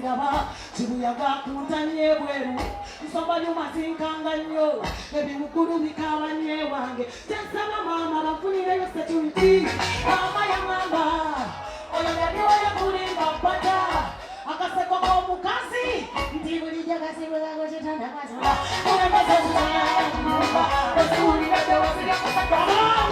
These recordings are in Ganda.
ndaba kibuyaga kuntanye bweru nsomba ly'omasinkanga nnyo ebibukulu bikabanye wange kyensaba maama bafunireyo security maama yangamba oyo yaliwo yakulimba mpata akaseko k'omukazi nti bulijjo kasibulago kitandakasula oyambazazaayakunyumba esiwulira dewasirya kusakaanga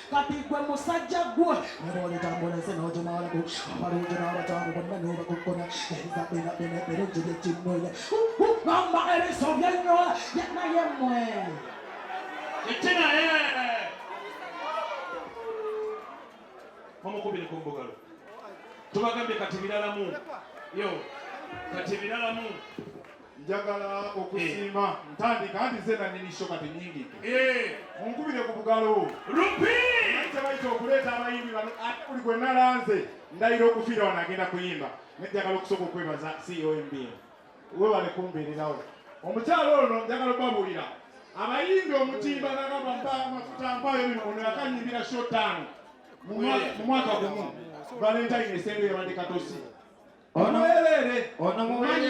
kati gwe musajja gwe nebolitambolese nojumalaku abalungi n'abatamu bonna nobakukona erizabinabineberejo lyekimweye gamba eriso byenyola yenaye mmwe ekinaye omukubire ku mbugalo tubagambye kati biralamu yo kati biralamu njagala okusiima ntandika nti ze naninisho kati nyingi munkubire ku bugalo lupi tebaita okuleeta abayimbi bano ate buli gwe nalanze ndayira okufiira wano agenda kuyimba nejjagala okusooka okwebaza COMB webale kumbeererawo omukyalo ono njagala obabuulira abayimbi omutimba nagamba mafuta mpayo bino ono yakanyimbira sho 5 mu mwaka gumu valentine esenge yabadde katosi ono mumanyi